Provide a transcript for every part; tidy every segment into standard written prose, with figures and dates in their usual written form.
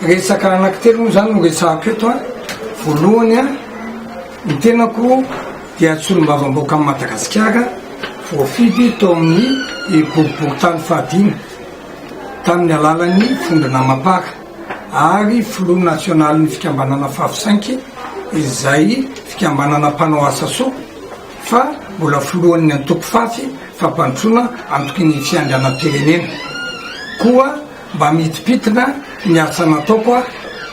resaka anankitelo moa zany no resahako eto a. Voalohany a ny tenako dia solombavam-bahoaka amin'ny Madagasikara voafidy tao amin'ny boriboritany fahadimy tamin'ny alalan'ny Fondrona Mapara ary filoha nasionaly ny fikambanana Fafisainky izay fikambanana mpanao asa soa fa mbola filohan'ny antoko fafy fampandrosoana antoky ny fiandrianam-pirenena. Koa mba mitipitina ny asa nataoko a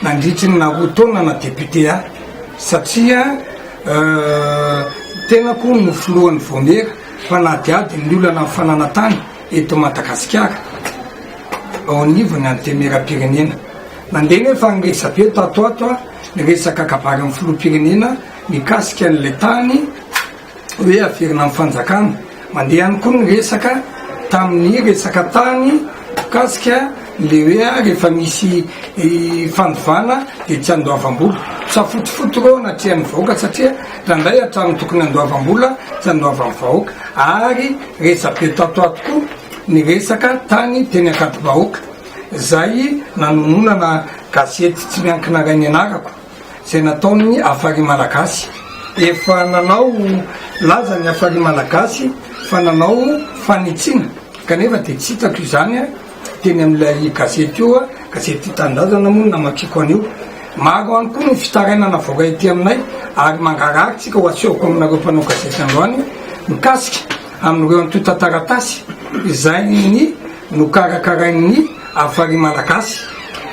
nandritry ny roa taona na député a satria tenako no filohan'ny Vomera mpanadiady ny olana amin'ny fananantany eto Madagasikara ao anivony antemera-pirenena. Mandeha fa niresabe tatoato a ny resaka kabary amin'ny filoham-pirenena mikasika an'le tany hoe averina amin'ny fanjakana. Mandeha ihany koa ny resaka tamin'ny resaka tany mikasika le hoe rehefa misy fandovana dia tsy andoavam-bola sa fotifoty reo anatrihan'ny vahoaka satria randray hatrano tokony andoavam-bola tsy andoavan'ny vahoaka. Ary resabe tatoato koa ny resaka tany teny Ankadivahoaka zay nanonona gazety tsy miankina ray ny anarako zay nataony Afary Malagasy. Efa nanao laza ny Afary Malagasy fa nanao fanitsiana kanefa dia tsy hitako izany a teny amin'ilay gazety io a gazety Tandazana moa namakiko an'io. Maro any koa ny fitarainana vaoaka ety aminay ary mangarahitsika ho asehoko aminareo mpanao gazety androany mikasika amin'ireo antota taratasy izay ny nokarakarain'ny Afary Malagasy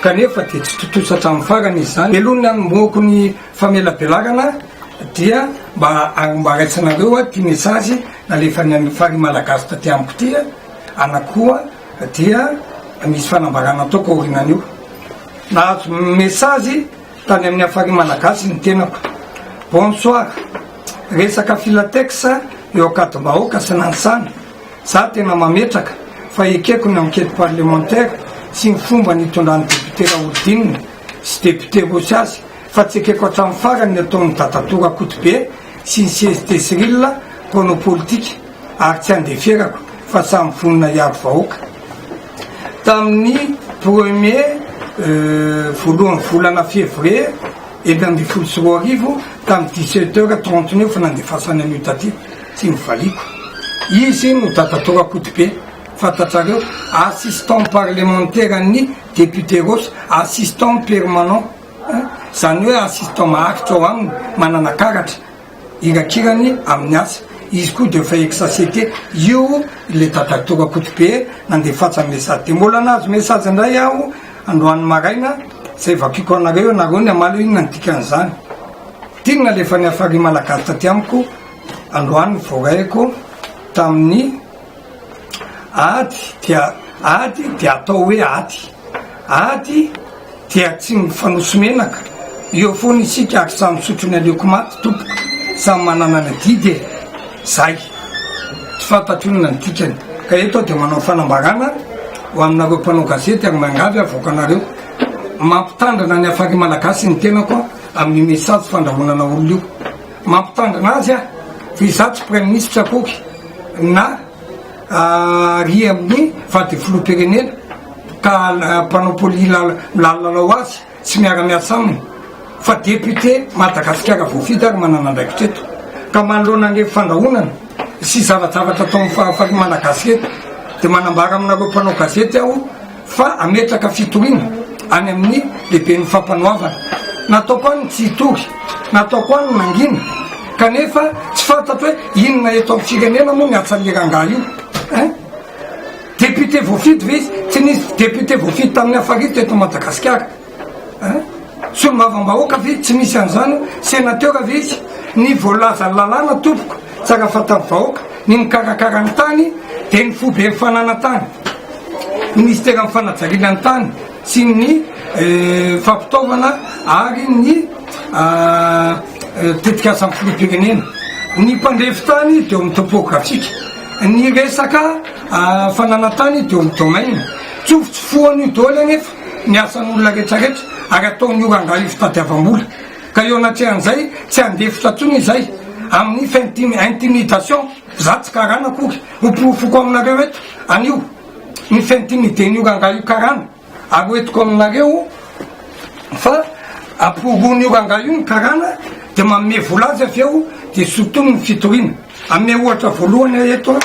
kanefa dia tsy totosatra amin'ny farany izy zany. Aloha ny anomboako ny famelabelarana dia mba raitsinareo a ty mesazy nalefa ny Afary Malagasy taty amiko ty anakoa dia misy fanambarana ataoko aorinan'io. Nahazo mesazy tany amin'ny Afary Malagasy ny tenako: bonsoir, resaka filatexa eo Ankadivahoaka sy nansana. Za tena mametraka fa ekeko ny enquête parlementaire sy ny fomba nitondrany député Raolodinina sy député Rosiasy fa tsy ekeko hatramin'ny farany ny ataon'ny Dadatora Kotobe sy ny CST Cyril mpanao politika ary tsy andeferako fa samy vonina hiaro vahoaka. Tamin'ny premier voalohan'ny volana février eny amby folo sy roa arivo tamin'ny 17h39 fa nandefasany an'io taty tsy mivaliko. Izy no Dadatora Kotobe, fantatrareo, assistant parlementaire ny député Rosy, assistant permanent, zany hoe assistant maharitra ao aminy manana karatra irakirany amin'ny asa. Izy koa dia efa exacité io le Dadatora Kotobe nandefatsa mesazy. Dia mbola nahazo mesazy indray aho androany maraina zay vakiko anareo nareo ny amalo iny nandikan'izany. Tina lefa ny Afary Malagasy taty amiko androany voaraiko tamin'ny ady dia atao hoe ady dia tsy mifanoso menaka eo foana isika ary samy misotro ny aleoko maty tompoko samy manana ny didy zay tsy fantatronina ny dikany. Ka eto dia manao fanambarana ho aminareo mpanao gazety ary mangavy avoakanareo mampitandrina ny Afary Malagasy ny tenako amin'ny mesazy fandrahonana olona io. Mampitandrina azy a fa iza tsy premier ministre akoky na ry amin'ny vady filoham-pirenena ka mpanao lalao azy tsy miara-miasa aminy fa député Madagasikara voafidy ary manana andraikitra eto ka manoloana ny fandrahonana sy zavajavatra atao amin'ny Afary Malagasy eto dia manambara aminareo mpanao gazety aho fa ametraka fitoriana any amin'ny lehibe ny fampanoavana. Nataoko any tsy hitory, nataoko any nangina kanefa tsy fantatro hoe inona eto amin'ny firenena moa ny atsaliranga io. Député voafidy ve izy? Tsy nisy député voafidy tamin'ny afarito eto Madagasikara. Solombavam-bahoaka ve tsy misy an'izany? Sénateur ve izy? Ny voalaza ny lalàna tompoko tsara fatan'ny vahoaka, ny mikarakara ny tany dia ny fobe ny fananantany, ministère amin'ny fanajariana ny tany sy ny fampitaovana ary ny tetikasa amin'ny filoham-pirenena. Ny mpandefy tany dia amin'ny topografika, ny resaka fananantany dia amin'ny domaine. Tsofotsofoany io daholo anefa ny asan'olona rehetrarehetra ary ataony oranga io fitadiavam-bola. Ka eo anatrehan'izay tsy andefitra tsony izay amin'ny intimidation. Za tsy karana akory mopofoko aminareo eto anio ny fintimideny oranga io karana ary hoetiko aminareo fa apogony io ranga io ny karana de manome volaza avy eo de sotomy ny fitorina ame ohatra voalohany eto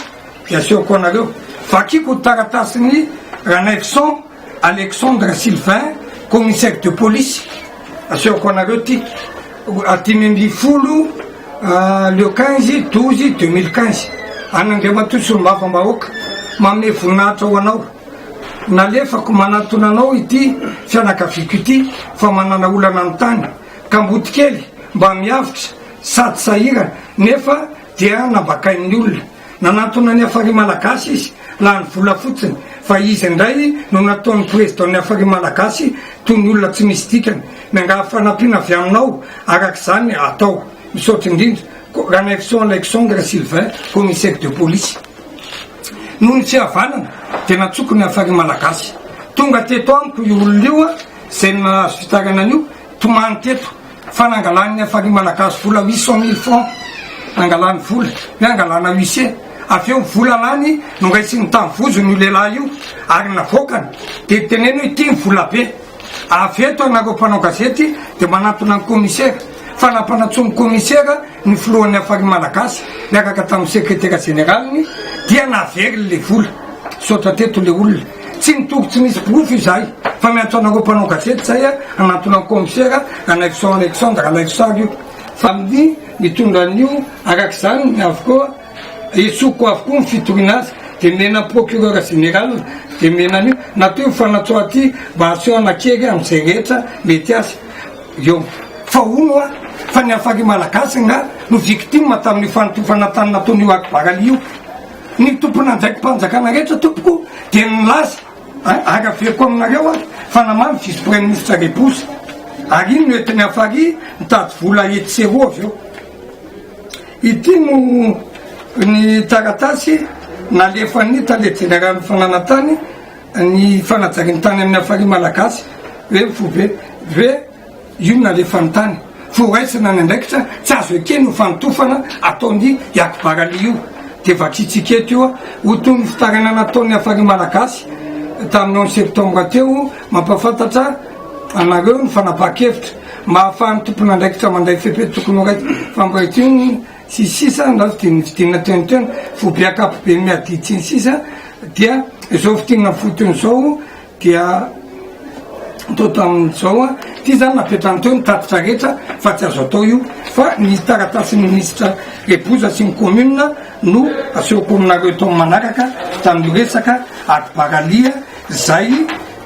de asehoko anareo vakiko taratasiny Ranefson Alexandre Sylvain commissaire de police asehoko anareo ty folo le 15/12/2015 anandriamatoa Solombavam-bahoaka manome voninahitra ho anao nalefako manatona anao ity fianakaviako ity fa manana olana ny tany ka mbotikely mba miavitra sady sahira nefa dia nambakain'ny olona nanatona ny afary malagasy izy laha ny vola fotsiny fa izy indray no nataon'ny président ny afary malagasy toy ny olona tsy misy dikany miangaha fanampiana avy aminao arak'izany atao misaotra indrindra Ranefson Alexandre Sylvain commissaire de police noho ny fihavanana de natsoko ny afary malagasy tonga teto amiko io olona io zay nahazo fitarana an'io tomany teto fa nangalan'ny afary malagasy vola 800 000 francs nangalany vola miangalana huissier avy eo vola lany no raisiny tamin'ny vozo ny lehilahy io ary navokany de teneny hoe ty ny vola be avy eto anareo mpanao gazety de manatona ny commissaire fa nampanatsomy commissaire ny filohan'ny afary malagasy miaraka tamin'ny secrétaire généralny dia navery le vola saotra teto le olona tsy nitoko tsy misy profy zay fa miantso anareo mpanao gazety zay anatona ny commissaire Ranefson Alexandre Alaisary io fa amin'ny mitondra an'io arak'izany ny avokoa esoko avokoa ny fitorina azy de mena procureur général de mena an'io natao io fanatsoa aty mba aseho anakely am'izay rehetra mety azy eo fa ono fa ny afary malagasy nga no victime tamin'ny fanotofana tany nataon'io akibaraly io ny tompona andraiky mpanjakana rehetra tompoko de nilazy araviako aminareo fa namamy vice premier ministre Rebouza ary iny noentin'ny afary mitady vola etsero avy eo ity no ny taratasy nalefan'ny tale général fananatany ny fanajarin'ny tany amin'ny afary malagasy hoe fobe ve io nalefan'ny tany foraisina ny andraikitra tsy azo eke no fanotofana ataony akibaraly io de vaksitsiketo io ho toy ny fitarana nataon'ny afary malagasy tamin'ny 11 septembre teo mampafantatra anareo ny fanapakevitra mba hahafahan'ny tompona andraikitra mandray fepe tokony raiky fambaitiny sisisa ndazo de ny fidinina tenytena fobiakapobe miaditsiny sisa dia zao fitinina fotony zao dia to tamin'izao ty zany napetrany teo nitatitra rehetra fa tsy azo atao io fa ny taratasy ministre Rebouza sy ny commune no asehoko aminareo tao manaraka tamin'ny resaka akibaralia zay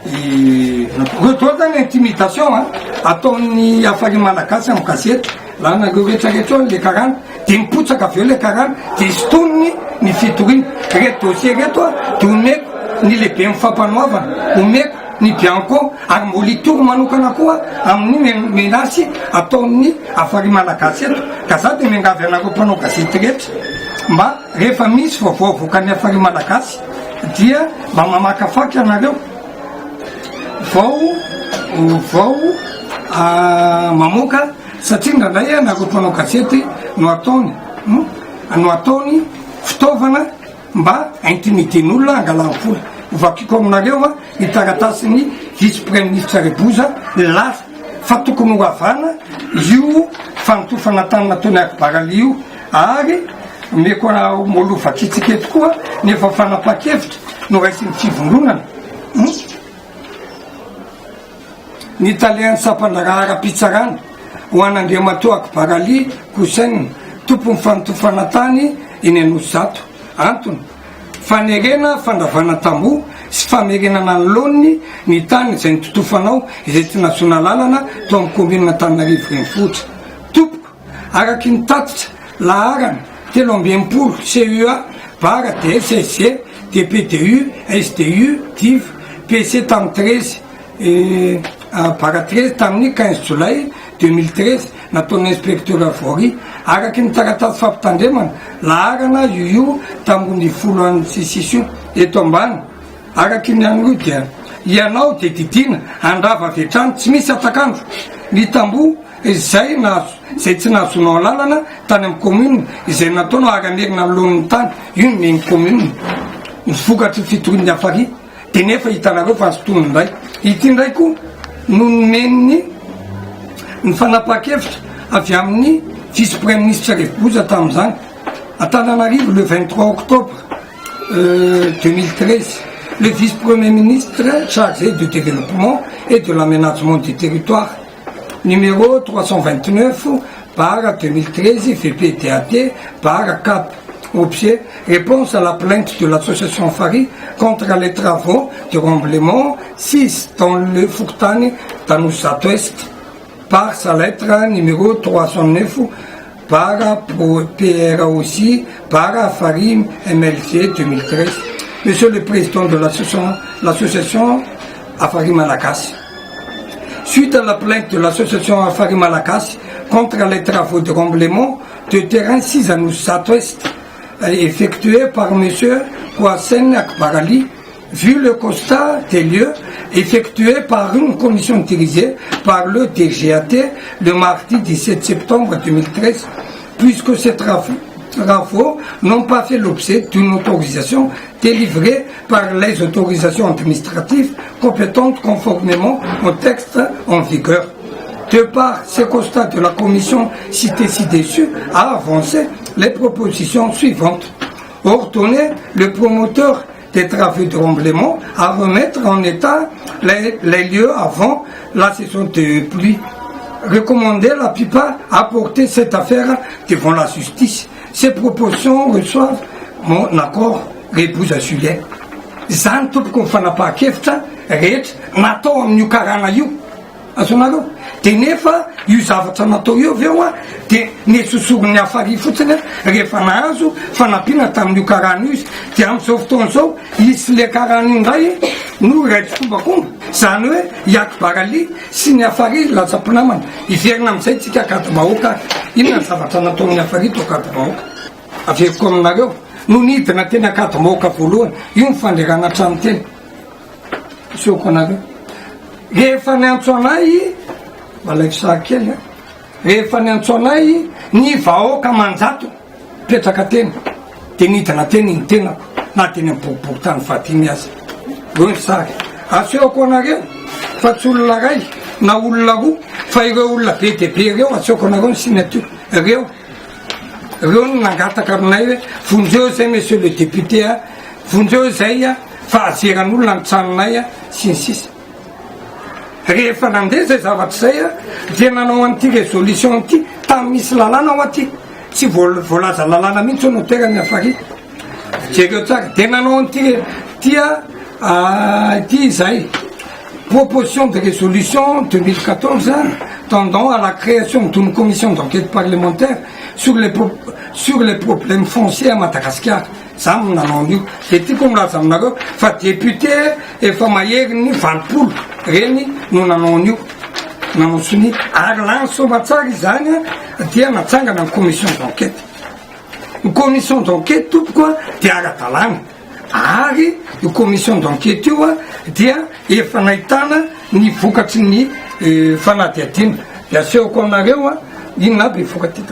reo zany intimidation ataon'ny afary malagasy amin'ny gazety la nareo rehetrarehetra le karana de mipotsaka avy eo le karana de istoniny ny fitorina reto dossier reto de omeko ny lehibe mifampanoavana omeko ny bianco ary molitoro manokana koa amin'ny menasy ataon'ny afary malagasy eto ka za de miangavy anareo mpanao gazety rehetra mba rehefa misy vaovaovokany afary malagasy dia mba mamakafaky anareo vao mamoaka satria ndrandray anareo mpanao gazety no ataony fitaovana mba intimiden'olona angalany vola vakiko aminareo hitaratasiny vice premier ministre Rebouza laza fa tokony ho avana io fanotofana tany nataony akibaraly io ary meko molo vakitsiketo koa nefa fanapakevitra no raisin'ny fivondronana ny taliany sampandaraha ara-pitsarana ho an'Andriamatoa akibaraly kosainy tompony fanotofana tany eny Anosizato antony fanerena fandravana tambo sy famerenana ny loniny ny tany zay nitotofanao izay tsy nasona lalana to amin'ny commune Antananarivo renivohitra tompoko araky ny tatitra laharana 13 CUA bara DSSG DPDU SDU DIV PC tamin'ny 13 bara 13 tamin'ny 15 Jolay 2013 nataon'ny inspecteur Avory araky ny taratasy fampitandremana laharana io tambony 16 eto ambany araky ny an'io dia ianao de didina andrava avetrany tsy misy atakandro ny tambo zay tsy nahazonao lalana tany amin'ny commune izay nataonao aranerina alohan'ny tany io ny meny commune ny vokatry fitorin'ny afary de nefa hitanareo fa azotonony ndray ity ndraiky no meniny ny fanapakevitra avy amin'ny vice-premier ministre Refoboza tamin'izany Antananarivo le 23 octobre 2013. Le vice-premier ministre chargé du développement et de l'aménagement du territoire, numéro 329 par 2013 VPTAT par CAP. Objet, réponse à la plainte de l'association Fari contre les travaux de remblaiement 6 dans le Fouktani Tanoussat Ouest par sa lettre numéro 309 par PRA aussi par Fari MLC 2013. Monsieur le Président de l'association Afari Malakas, suite à la plainte de l'association Afari Malakas contre les travaux de remblaiement de terrain 6 à Noussat Ouest effectué par M. Kouassen Akbarali, vu le constat des lieux effectué par une commission dirigée par le DGAT le mardi 17 septembre 2013, puisque ces travaux n'ont pas fait l'objet d'une autorisation délivrée par les autorisations administratives compétentes conformément au texte en vigueur. De par ces constats de la commission citée ci-dessus a avancé les propositions suivantes. Ordonner le promoteur des travaux de remblaiement à remettre en état les lieux avant la saison de pluie. Recommander la PIPA à porter cette affaire devant la justice. Ces propositions reçoivent mon accord Refoboza juillet. Zany tompoko fanapakevitra rehetra natao amin'ny karana io. Azonareo de nefa io zavatra natao io aveo a de nesosorony Afari fotsiny rehefa nahazo fanampiana tamin'io karana io izy de amin'izao fotoana zao isy le karana io indray no raitra kombakomba zany hoe Akbarali sy ny Afari latsa-pinamana iverina amin'izay tsika akady-bahoaka inona ny zavatra nataon'ny Afari to akady-bahoaka averiko aminareo no nidina teny akady-bahoaka voalohany io ny fandrerana trano teny seoko anareo rehefa niantso anay valaiko sary kely rehefa niantso anay ny vahoaka manjato petraka teny de nidina teny iny tenako na teny amboribory-tany fatimy azy eo ny sary aseoko anareo fa tsy olona ray na olona roa fa ireo olona be de be ireo aseoko anareo ny signature ireo no nangataka aminay hoe vonjeo zay monsieur le député vonjeo zay fa azeran'olona ny tranonay sy ny sisa rehefa nandeha zay zavatra zay dia nanao an'ity résolution ity tamin'ny misy lalàna ao aty tsy voalaza lalàna mihitsy no terany Afari jereo tsara dia nanao an'ity ity zay proposition de résolution 2014 tendant à la création d'une commission d'enquête parlementaire sur les problèmes fonciers à Madagascar. Zany nanao an'io de tiako milaza aminareo fa député efa mahery ny 20 reny no nanao an'io nanao sony ary lany somatsara izany dia natsangana ny commission d'enquête. Ny commission d'enquête tompoko dia ara-dalàna ary io commission d'enquête io dia efa nahitana ny vokatry ny fanadihadiana de asehoko aminareo inona aby vokatry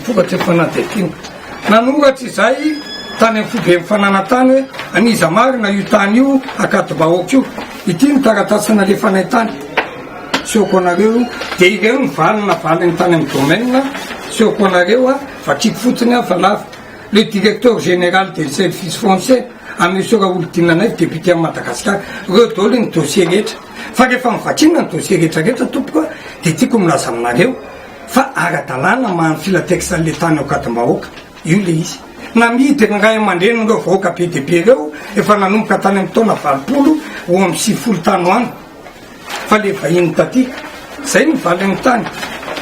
vokatry fanadihadiana nanoratry izay tany amin'ny fobe mifananatany hoe aniza marina io tany io akady-bahoaka io ity ny taratasana le fanahitany seoko anareo de ireo ny valina valiny tany amin'ny domaine seoko anareo fa tiako fotsiny fa lava le directeur général des services fonciers a monsieur Raoul Dinanay député à Madagascar redôly ny dossier rehetra fa rehefa mivakina ny dossier rehetrarehetra tompoko de tiako milaza aminareo fa ara-dalàna mahany filateksa le tany akady-bahoaka io le izy na midiny ray aman-dreny reo vahoaka be de be reo efa nanomboka tany amin'ny taona 20 ho amin'ny 9 tany hoany fa le vahiny taty zay ny valiny tany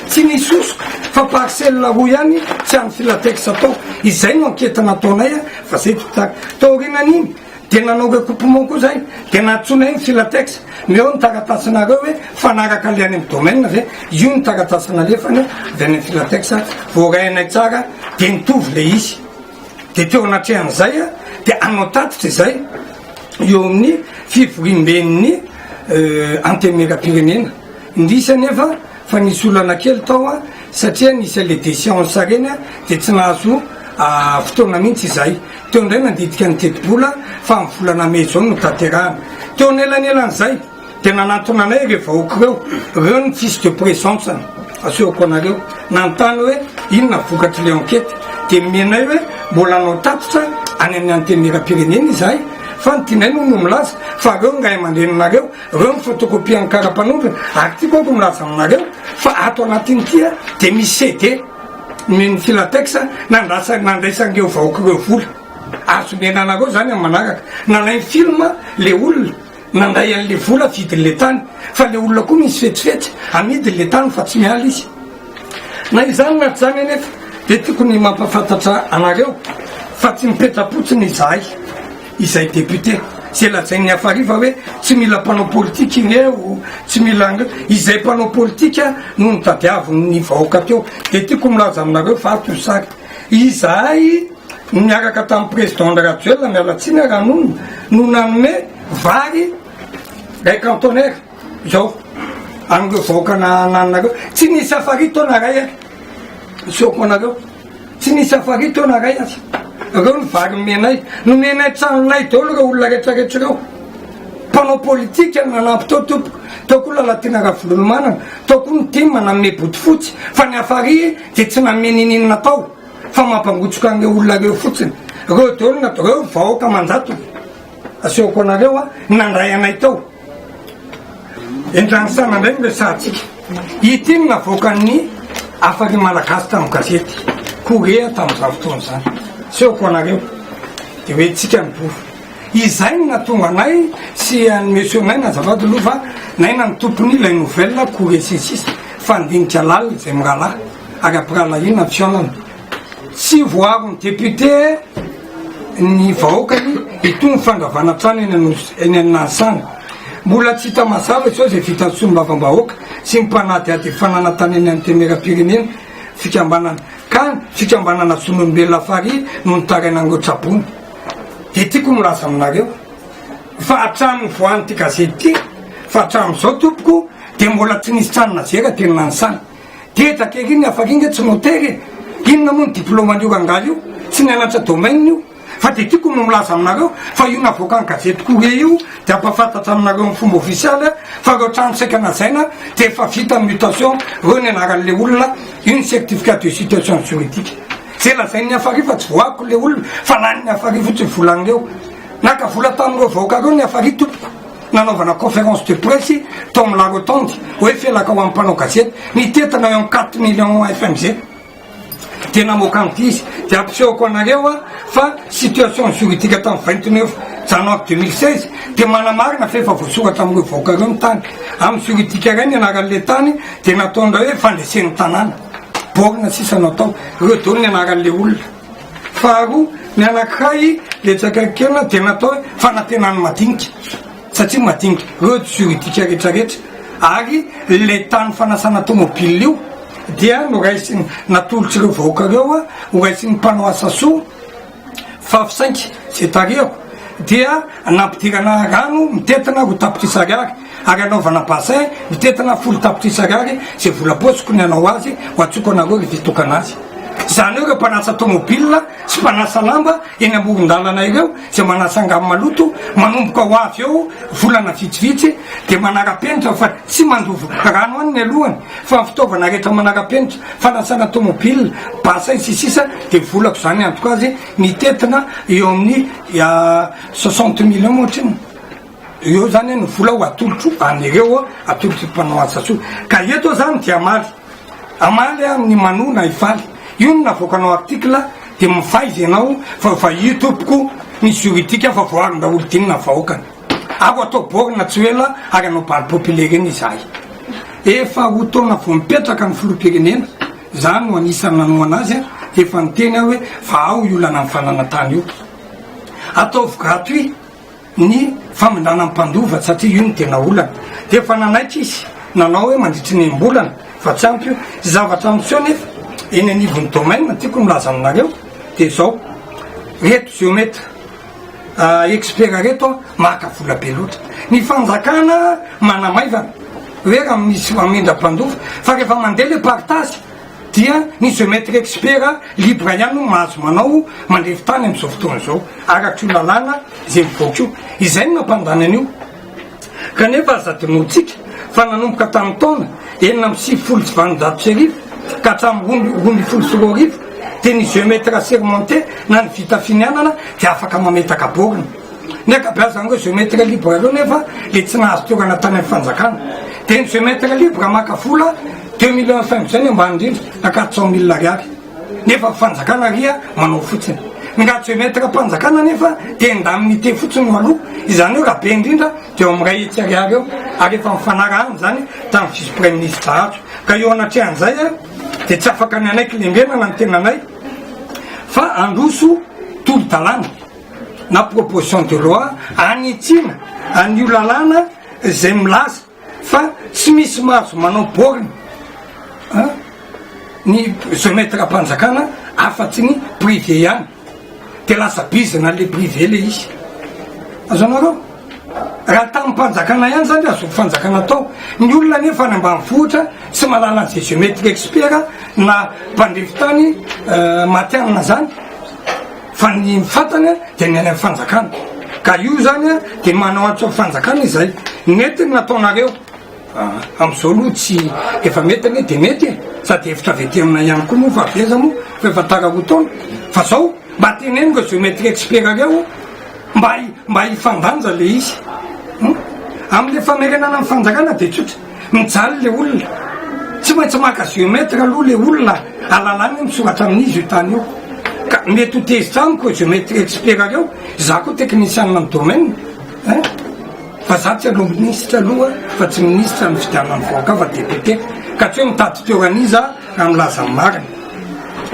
tsy nisosoko fa parcelle roa ihany tsy amin'ny filateksa atao izay no ankety nataonay fa zay totaka taorinan'iny de nanao recoupement koa zay de natsonay ny filateksa meo ny taratasinareo hoe fanaraka le any amin'ny domaine ve io ny taratasina lefany avy any amin'ny filateksa voarainay tsara de nitovy le izy de teo anatrehan'izay de anao tatitra izay eo amin'ny fivorimbeny antemera-pirenena indisa nefa fa nisy olana kely tao satria nisy le décience reny de tsy nahazo fotoana mihitsy izay teo indray nandidika ny tetibola fa amin'ny volana may zao no taterahana teo anelan'elan'izay tena anatona anay rehefa vahoaka reo ny fils de présence asehoako anareo nanontany hoe inona vokatry le enquête de menay hoe mbola anao tatitra any amin'ny antenera-pirenena izahay fa nytianay no milaza fa reo ngay aman-drenanareo reo nyphotocopie ny karapanondrona ary ty koako milaza aminareo fa ato anatin'itya de misy CD ny filatex nandraisangeo vahoakareo vola azo menanareo zany amin'ny manaraka nanay film le olona nandray an'le vola vidin'le tany fa le olona koa misy fetsifetsy amidin'le tany fa tsy miala izy na izany naty zany anefa de tiako ny mampafantatra anareo fa tsy mipetrapotsiny izahay izay député zay lazain'ny afariva hoe tsy mila mpanao politika iny eo tsy mila izay mpanao politika no nitadiaviny vahoaka teo de tiako milaza aminareo fa atosary izahay miaraka tamin'ny président Rajoelina mialatsiny ranonona no nanome vary ray cantonnaire zao amin'ireo vahoaka nanareo tsy nisy afary taona ray ary seoko anareo tsy nisy afary taona ray azy reo ny vary menay no menay tranonay daholo reo olona rehetrarehetra reo mpanao politika nanampy tao tompoko taoko lala tena ravololomanana taoko ny tima nanome botifotsy fa ny afary de tsy nanome nininina tao fa mampangotsoka an'ireo olona reo fotsiny reo daholo natao reo vahoaka manjato aseoko anareo a nandray anay tao endranosana ndray miresahatsika ity no navoakan'ny afary malagasy tamin'ny gazety korea tamin'izao fotoana zany seoko anareo de hoe tsika mibovo izay no natonga anay sy anymesio anay nazavady aloha fa naina ny tompony ilay nouvelle korea sisisy fandiniky lalina zay mirahalahy ary ampirahalaina fionana tsy voarin'ny député ny vahoakany itony fandravana trano eny anasana mbola tsy hita mazava sao zay vita sombavambahoaka sy mipanadyady fananatany eny antenera-pirenena fikambanana ka fikambanana sonombelona fary no nitarainan'ireo trabony de tiako milaza aminareo fa hatraminy voany ty gazety ty fa hatramin'izao tompoko de mbola tsy nisy tranona zera tena nanisana de takery iny afary inge tsy notery inona moa ny diplôman'io rangaly io tsy nianatra domaine io fa de tiako no milaza aminareo fa io navoaka ny gazety korea io de ampafantatra aminareo ny fomba ofisialy fa reo trano saika nazaina de efa vita mutation reo ny anaran'le olona une certificat de situation juridique zay lazain'ny afary fa tsy voako le olona fa lany ny afary fotsy volan'ireo naka vola tamin'ireo vahoaka reo ny afary tompoko nanaovana conférence de presse tao amin'ny larotondy hoe felaka ho amin'ny mpanao gazety nitetana eo 4 millions FMZ de namoaka an'ity izy de ampisehoako anareo a fa situation juridique tamin'ny 29 janoary 2016 de manamarina fa efa voasoratra amin'ireo vahoaka reo ny tany amin'ny juridique ray ny anaran'le tany de nataondra hoe fandresen'ny tanàna borina sisa natao reo daholo ny anaran'le olona faharoa ny anankiray le tsakakelina de natao hoe fanantenany madinika satria madinika reo juridique rehetrarehetra ary le tany fanasana tomobile io dia noraisiny natolotsy reo vahoaka reo a horaisiny mpanao asasoa fafisainky zay tareako dia nampidirana rano mitetana ho tapitrisariary ary anaovana bassin mitetana folo tapitrisariary zay volaposiko ny anao azy ho atsoko anareo re vitokana azy zany eo reo mpanasa tomobile sy mpanasa lamba eny amoron-dalana ireo zay manasa angamy maloto manomboka ho avy eo volana vitsivitsy de manara-penitra fa tsy mandovo rano any ny alohany fa fitaovana rehetra manara-penitra fanasana tomobile bassin sisisa de volako zany antoko azy mitetina eo amin'ny 60 millions moatriny eo zany ny vola ho atolotro an'ireo atolotro mpanao asasoa ka eto zany de amaly amin'ny manona ifaly io no navoakanao article de mifaizy ianao fa io tompoko ny juridique fa voarina olo dinina vahoakany ako atao borina tsy hoela ary anao baly populaire eny izahay efa ho taona vo mipetraka ny filoham-pirenena zany no anisany nanoana azy de efa niteny aho hoe fa ao iolana amin'ny fananantany io ataovy gratuit ny famindrana mpandova satria io ny tena olana de efa nanaitra izy nanao hoe mandritry ny mbolana fa tsy ampy io zavatra miseo nefa eny anivony domaine tiako milaza aminareo de zao reto géometre expert reto maka vola be loatra ny fanjakana manamaivana hoe raha misy amendra-mpandofa fa rehefa mandeha le partage dia ny géometre expert libre ihany no mahazo manao mandrefy tany am'izao fotoana zao arak'io lalàna zay mivoaka io izay no nampandany an'io kanefa azadonotsika fa nanomboka tamin'ny taona 1970 ka hatramin'ny 2010 dia ny géométre sermenté na ny vita finianana dia afaka mametaka borina ny akabeazany hoe géométre libre aloha nefa le tsy nahazo toerana tany amin'ny fanjakana dia ny géométre libre maka vola 2 millions 5 zany ambany indrindra na 400 000 ariary nefa fanjakana ria manao fotsiny nga géométre mpanjakana nefa dia indamnité fotsiny aloha izany hoe raha be indrindra dia eo amiray etsy ariary eo ary efa mifanarahany zany tamin'ny vice premier ministre Ato ka eo anatrehan'izay dia tsy afaka ny anaiky lengenana ny tenanay fa androso tolo-dalàna na proposition de loi anitsina an'io lalàna zay milaza fa tsy misy mahazo manao borina ny géométre mpanjakana afatsy ny privé ihany dia lasa bizina le privé le izy azonareo raha tamin'ny mpanjakana ihany zany azo fanjakana tao ny olona nefa ny ambanivohitra tsy malala an'izay géométre expert na mpandrefy tany matianina zany fa ny fatany dia ny any amin'ny fanjakana ka io zany dia manao antso fanjakana izay nety nataonareo am'izao aloha tsy efa mety ane dia mety sady efitra vety amina ihany koa moa fa aveza moa fa efa tararoa taona fa zao mba teneny ko géométre expert reo mba hifandanja le izy am'le famerenana amin'ny fanjakana dia tsotra mijaly le olona tsy maintsy maka géométre aloha le olona alalany misoratra amin'izy io tany io ka mety ho tezitra amiko géométre expert reo za koa technicianna amin'ny domaine fa za tsy aloha ministre aloha fa tsy ministre amin'ny fidianana voaka fa député ka tsy hoe mitady toeran'iza raha milaza marina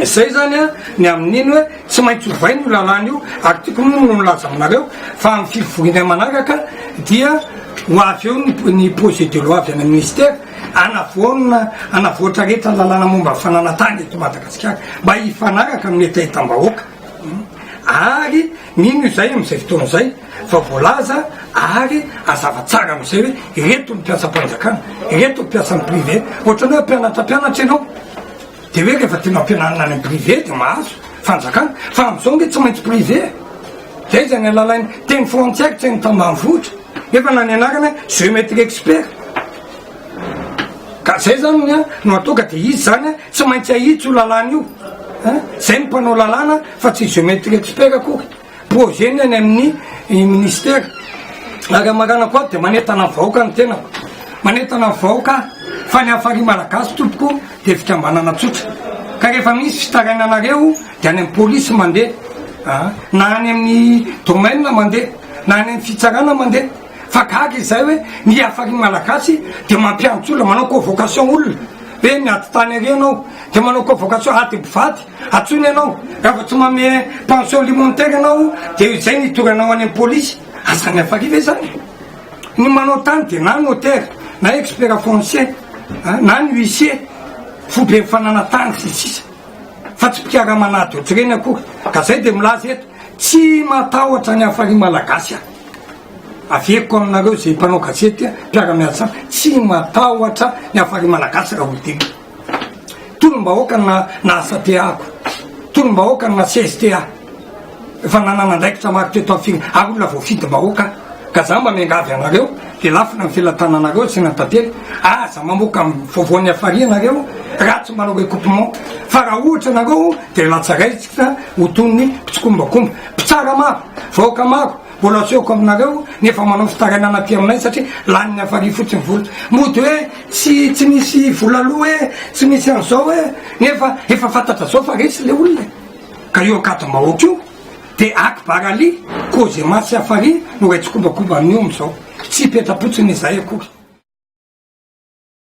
izay zany ny amin'iny hoe tsy maintsy hovainy io lalàna io ary tiako moa no milaza aminareo fa amin'ny fivoriana manaraka dia ho avy eo ny projet de loi avy any ministère anavoatra rehetra lalàna momba fananatany eto Madagasikara mba hifanaraka amin'ny etaetam-bahoaka ary mino izay amin'izay fotoan'izay fa voalaza ary azava tsara amin'izay hoe ireto ny mpiasa-mpanjakana ireto ny mpiasa ny privé ohatrany hoe mpianatra ianao dia hoe rehefa tena ampianarana any privé dia mahazo fanjakana fa amin'izao nge tsy maintsy privé zay zany alalainy teny frontière tsy ny tambanivohitra efa na ny anarana géométre expert ka zay zany no atoka dia izy zany tsy maintsy ahitsy ho lalàna io zay mpanao lalàna fa tsy géométre expert akory projet ny any amin'ny ministère ary amarana koa dia manentana vahoaka ny tenako manentana vahoaka fa ny afary malagasy tompoko dia fikambanana tsotra ka rehefa misy fitarainanareo dia any amin'ny polisy mandeha na any amin'ny domaine mandeha na any amin'ny fitsarana mandeha fa gaga izay hoe ny afary malagasy dia mampianatry olona manao convocation olona hoe miady tany ary ianao dia manao convocation ady mpivady atsony ianao raha fa tsy mame pension alimentaire ianao dia izay nitoranao any amin'ny polisy azany afary ve zany ny manao tany dia na notaire na expert foncier na ny huissier fobe mifananatany sisisa fa tsy mpiara-manady ohatr'ireny akory ka zay dia milaza eto tsy matahotra ny afary malagasy aveko aminareo zay mpanao gazety mpiara-miasa tsy matahotra ny afary malagasy raha oloteny tolom-bahoaka na ASAPAko tolom-bahoaka na CSTA efa nanana andraikitra maro teto afiny ary olona voafidy-bahoaka ka za mba miangavy anareo dia lafina ny filatananareo tsy natantely aza mamoaka voavoan'ny afary anareo raha tsy manao recoupement fa raha ohatra anareo dia latsaraitsika ho tonony mpitsokombakomba mpitsara maro vahoaka maro mbola aseoko aminareo nefa manao fitarainana aty aminay satria laniny afary fotsiny vola mody hoe tsy misy vola aloha hoe tsy misy an'izao hoe nefa efa fantatra zao fa resy le olona ka io akatom-bahoaka io dia akibaraly cause masy afary no ray tsokombakomba amin'io amin'izao tsy hipetrapotsiny izay akory